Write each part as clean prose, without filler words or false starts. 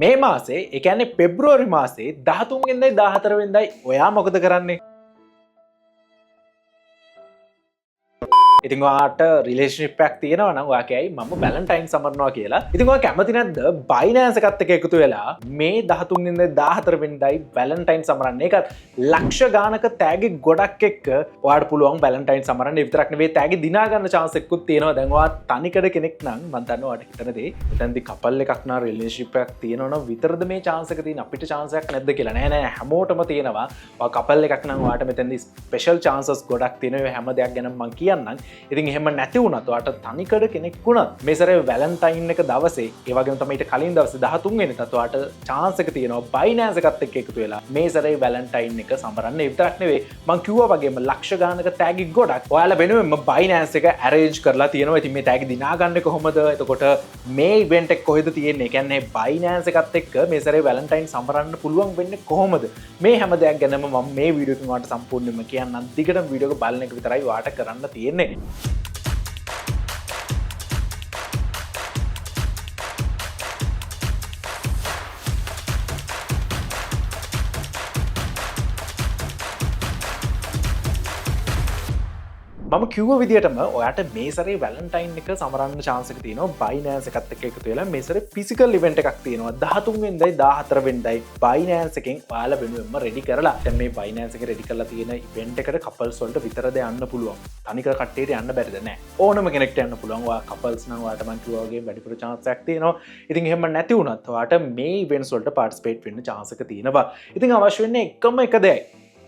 මේ මාසේ ඒ කියන්නේ පෙබ්‍රුවරි මාසේ 13 වෙනිදායි 14 වෙනිදායි ඔයා මොකද කරන්නේ? ඉතින් ඔයාට රිලේෂන්ෂිප් එකක් තියෙනවා නම් ඔයා කියයි මම වැලන්ටයින් සමරනවා කියලා. ඉතින් ඔයා කැමති නැද්ද බයිනෑන්ස් එකත් එක්ක එකතු වෙලා මේ 13 වෙනිදා 14 වෙනිදායි වැලන්ටයින් සමරන්න? ඒකත් ලක්ෂ ගානක තෑගි ගොඩක් එක්ක ඔයාට පුළුවන් වැලන්ටයින් සමරන්න. ඒ විතරක් නෙවෙයි තෑගි දිනා ගන්න chance එකකුත් තියෙනවා. දැන් ඔයා තනිකඩ කෙනෙක් නම් මම දන්නවා ඔයාට හිතන දේ. එතනදී කපල් එකක් නා රිලේෂන්ෂිප් එකක් තියෙනවා නම් විතරද මේ chance එක තියෙන අපිට chance එකක් නැද්ද කියලා. නෑ නෑ හැමෝටම තියෙනවා. ඔයා කපල් එකක් නම් ඔයාට මෙතනදී ස්පෙෂල් chances ගොඩක් තියෙනවා. හැම දෙයක් ගැන මම කියන්නම්. ඉතින් එහෙම නැති වුණත් ඔයාට තනිකඩ කෙනෙක් වුණත් මේ සැරේ වැලන්ටයින් එක දවසේ ඒ වගේම තමයි ඊට කලින් දවසේ 13 වෙනිදාත් ඔයාට chance එක තියෙනවා බයිනෑන්ස් එකත් එක්ක එකතු වෙලා මේ සැරේ වැලන්ටයින් එක සමරන්න. ඒ විතරක් නෙවෙයි මම කිව්වා වගේම ලක්ෂ ගානක තෑගි ගොඩක් ඔයාලා වෙනුවෙන්ම බයිනෑන්ස් එක arrange කරලා තියෙනවා. ඉතින් මේ තෑගි දිනා ගන්න කොහොමද? එතකොට මේ ඉවෙන්ට් එක කොහෙද තියෙන්නේ? ඒ කියන්නේ බයිනෑන්ස් එකත් එක්ක මේ සැරේ වැලන්ටයින් සමරන්න පුළුවන් වෙන්නේ කොහොමද? මේ හැම දෙයක් ගැනම මම මේ වීඩියෝ එකෙන් ඔයාලට සම්පූර්ණයෙන්ම කියන්නම්. දිගටම වීඩියෝ එක බලන එක විතරයි ඔයාට කරන්න තියෙන්නේ. මම කිව්ව විදිහටම ඔයාට මේ සැරේ වැලන්ටයින් එක සමරන්න chance එක තියෙනවා බයිනෑන්ස් එකත් එක්ක එකතු වෙලා. මේ සැරේ ෆිසිකල් ඉවෙන්ට් එකක් තියෙනවා 13 වෙනිදායි 14 වෙනිදායි බයිනෑන්ස් එකෙන් ඔයාලා වෙනුවෙන්ම රෙඩි කරලා. දැන් මේ බයිනෑන්ස් එක රෙඩි කරලා තියෙන ඉවෙන්ට් එකට කපල්ස් වලට විතරද යන්න පුළුවන්. තනිකර කට්ටියට යන්න බැරිද? නෑ. ඕනම කෙනෙක්ට යන්න පුළුවන්. ඔයා කපල්ස් නම් ඔයාට මම කිව්වා වගේ වැඩිපුර chance එකක් තියෙනවා. ඉතින් එහෙම නැති වුණත් ඔයාට මේ ඉවෙන්ට්ස් වලට පාර්ටිසිපේට් වෙන්න chance එක තියෙනවා. ඉතින් අවශ්‍ය වෙන්නේ එකම එක දෙයයි.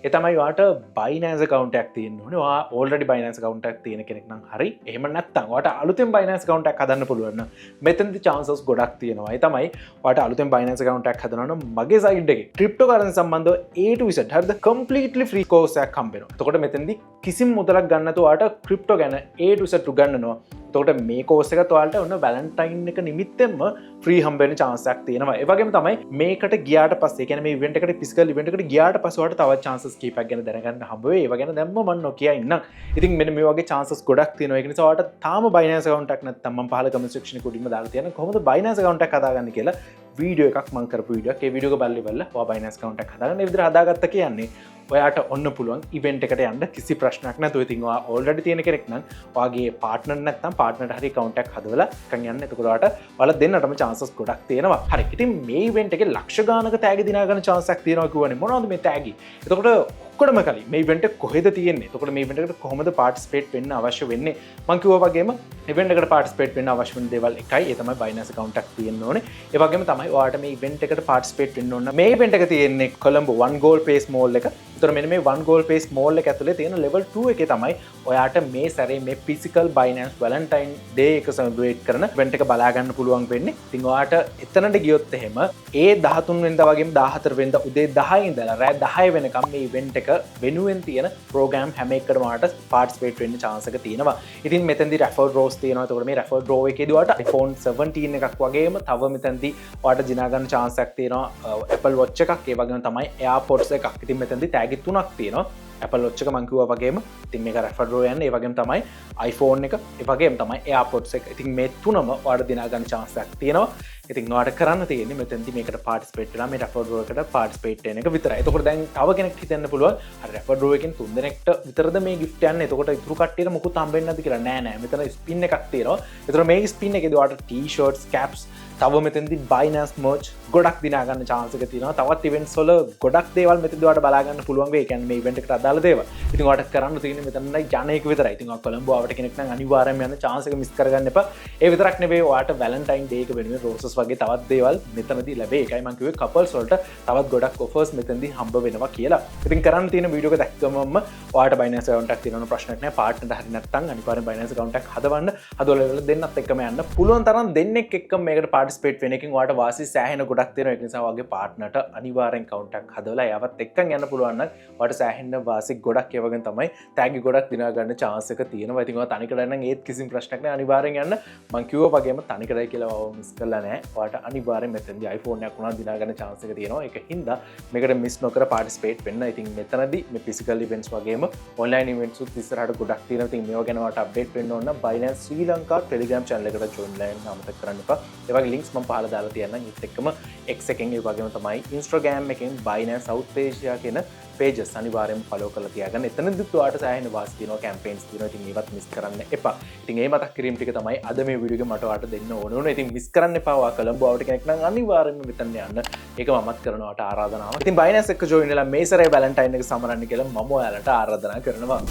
ඒ තමයි ඔයාට බයිනෑන්ස් account එකක් තියෙන්න ඕනේ. ඔයා already බයිනෑන්ස් account එකක් තියෙන කෙනෙක් නම් හරි. එහෙම නැත්නම් ඔයාට අලුතෙන් බයිනෑන්ස් account එකක් හදන්න පුළුවන් නම් මෙතනදී chances ගොඩක් තියෙනවා. ඒ තමයි ඔයාට අලුතෙන් බයිනෑන්ස් account එකක් හදනවා නම් මගේ site එකේ cryptocurrency සම්බන්ධව A to Z හරිද completely free course එකක් හම්බ වෙනවා. එතකොට මෙතනදී කිසිම මුදලක් ගන්න නැතුව ඔයාට crypto ගැන A to Z උගන්වනවා. එතකොට මේ course එකත් ඔයාලට ඔන්න වැලන්ටයින් එක නිමිත්තෙන්ම free හම්බ වෙන chance එකක් තියෙනවා. ඒ වගේම තමයි මේකට ගියාට පස්සේ කියන්නේ මේ event එකට physical event එකට ගියාට පස්සේ ඔයාලට තවත් chances කීපයක් ගැන දැනගන්න හම්බ වෙයි. ඒව ගැන දැම්ම මම නොකිය ඉන්නම්. ඉතින් මෙන්න මේ වගේ chances ගොඩක් තියෙනවා. ඒක නිසා ඔයාලට තාම Binance account එකක් නැත්නම් මම පහල comment section එකේ උඩින්ම දාලා තියෙනවා කොහොමද Binance account එකක් හදාගන්නේ කියලා වීඩියෝ එකක් මම කරපු වීඩියෝ එකක්. ඒ වීඩියෝ එක බලලා ඔයා Binance account එකක් හදාගන්න. ඒ විදිහට හදාගත්ත කියන්නේ ඔයාට ඔන්න පුළුවන් ඉවෙන්ට් එකට යන්න කිසි ප්‍රශ්නයක් නැතුව. ඉතින් ඔයා already තියෙන කෙනෙක් නම් ඔයාගේ partner නැත්නම් partnerට හරි account එකක් හදවලා එකන් යන්න. එතකොට ඔයාලා දෙන්නටම chances ගොඩක් තියෙනවා. හරි. ඉතින් මේ ඉවෙන්ට් එකේ ලක්ෂ ගානක තෑගි දිනා ගන්න chance එකක් තියෙනවා කියවනේ. මොනවද මේ තෑගි? එතකොට ඔක්කොටම කලින් මේ ඉවෙන්ට් එක කොහෙද තියෙන්නේ? එතකොට මේ ඉවෙන්ට් එකට කොහොමද පාර්ටිසිපේට් වෙන්න අවශ්‍ය වෙන්නේ? මම කිව්වා වගේම ඉවෙන්ට් එකට පාර්ටිසිපේට් වෙන්න අවශ්‍ය වෙන දේවල් එකයි. ඒ තමයි Binance account එකක් තියෙන්න ඕනේ. ඒ වගේම තමයි ඔයාට මේ ඉවෙන්ට් එකට පාර්ටිසිපේට් වෙන්න ඕන. මේ ඉවෙන්ට් එක තියෙන්නේ Colombo One Goal Pace Mall එක. ඒතර මෙන්න මේ One Goal Pace Mall එක ඇතුලේ තියෙන level 2 එකේ තමයි ඔයාට මේ සැරේ මේ physical Binance Valentine Day එක celebrate කරන event එක බලා ගන්න පුළුවන් වෙන්නේ. ඉතින් ඔයාට එතනට ගියොත් එහෙම ඒ 13 වෙනිදා වගේම 14 වෙනිදා උදේ 10 ඉඳලා රෑ 10 වෙනකම් මේ event එක වෙනුවෙන් තියෙන program හැම එකකටම ඔයාට participate වෙන්න chance එක තියෙනවා. ඉතින් මෙතෙන්දී raffle draws තියෙනවා. එතකොට මේ raffle draw එකේදී ඔයාට iPhone 17 එකක් වගේම තව මෙතෙන්දී ඔයාට දිනා ගන්න chance එකක් තියෙනවා Apple Watch එකක්. ඒ වගේම තමයි AirPods එකක්. ඉතින් මෙතෙන්දී tag තුනක් තියෙනවා. Apple Watch එක මං කිව්වා වගේම ඉතින් මේක raffle draw යන්නේ. ඒ වගේම තමයි iPhone එක, ඒ වගේම තමයි AirPods එක. ඉතින් මේ තුනම ඔයාලට දිනා ගන්න chance එකක් තියෙනවා. ඉතින් ඔයාලට කරන්න තියෙන්නේ මෙතෙන්දී මේකට participate වෙලා මේ raffle draw එකට participate වෙන එක විතරයි. එතකොට දැන් තව කෙනෙක් හිතන්න පුළුවන් අර raffle draw එකෙන් 3 දෙනෙක්ට විතරද මේ gift යන්නේ. එතකොට ඉතුරු කට්ටියට මොකුත් හම්බෙන්නේ නැද්ද කියලා. නෑ නෑ. මෙතන spin එකක් තියෙනවා. එතකොට මේ spin එකේදී ඔයාලට t-shirts, caps තව මෙතෙන්දී Binance merch ගොඩක් දිනා ගන්න chance එක තියෙනවා. තවත් events වල ගොඩක් දේවල් මෙතෙන්දී ඔයාලට බලා ගන්න පුළුවන් වෙයි. ඒ කියන්නේ මේ event එකට අදාළ දේවල්. ඉතින් ඔයාලට කරන්න තියෙන්නේ මෙතනයි යන එක විතරයි. ඉතින් ඔයා කොළඹ ආවට කෙනෙක් නම් අනිවාර්යයෙන්ම යන chance එක මිස් කරගන්න එපා. ඒ විතරක් නෙවෙයි ඔයාලට Valentine Day එක වෙනුවෙන් roses වගේ තවත් දේවල් මෙතනදී ලැබෙයි. ඒකයි මම කිව්වේ couples වලට තවත් ගොඩක් offers මෙතනදී හම්බ වෙනවා කියලා. ඉතින් කරන්න තියෙන වීඩියෝ එක දැක්කමම ඔයාලට Binance account එකක් තියෙනවන ප්‍රශ්නයක් නෑ. partner හරි නැත්නම් අනිවාර්යෙන් Binance account එකක් හදවන්න. හදවලා දෙන්නත් එක්කම යන්න. පුළුවන් තරම් දෙන්නෙක් එක්කම මේකට participate වෙන එකෙන් ඔයාලට වාසි සෑහෙන ගොඩක් තියෙනවා. ඒක නිසා ඔයාගේ partnerට අනිවාර්යෙන් account එකක් හදවලා එයාවත් එක්කන් යන්න පුළුවන් නම් ඔයාලට සෑහෙන වාසි ගොඩක් ඒ වගේම තමයි tag ගොඩක් දිනා ගන්න chance එක තියෙනවා. ඉතින් ඔයා තනිකර නම් ඒත් කිසිම ප්‍රශ්නයක් නෑ. අනිවාර්යෙන් යන්න. මම කිව්වා වගේම තනිකරයි කියලා ඔයාව මිස් කරලා නෑ. ඔයාලට අනිවාර්යෙන් මෙතනදී iPhone එකක් උනා දිනා ගන්න chance එක තියෙනවා. ඒක හින්දා මේකට මිස් නොකර participate වෙන්න. ඉතින් මෙතනදී මේ physical events වගේම online events උත් ඉස්සරහට ගොඩක් තියෙනවා. ඉතින් මේවා ගැන ඔයාලට update වෙන්න ඕන නම් Binance Sri Lanka Telegram channel එකට join වෙන්න අමතක කරන්න එපා. ඒ වගේ links මම පහල දාලා තියන්නම්. ඒත් එක්කම X එකෙන් ඒ වගේම තමයි Instagram එකෙන් Binance South Asia කියන pages අනිවාර්යෙන්ම follow කරලා තියාගන්න. එතනදිත් ඔයාලට සෑහෙන වාසි තියෙනවා, campaigns තියෙනවා. ඉතින් ඒවත් miss කරන්න එපා. ඉතින් ඒ මතක් කිරීම ටික තමයි අද මේ වීඩියෝ එකේ මට ඔයාලට දෙන්න ඕන වුණේ. ඉතින් miss කරන්න එපා. ඔයා කොළඹ ආවට කෙනෙක් නම් අනිවාර්යෙන්ම මෙතන යන්න. ඒක මමත් කරනවා ඔයාලට ආරාධනාවක්. ඉතින් Binance එක join වෙලා මේ සැරේ Valentine එක සමරන්න කියලා මම ඔයාලට ආරාධනා කරනවා.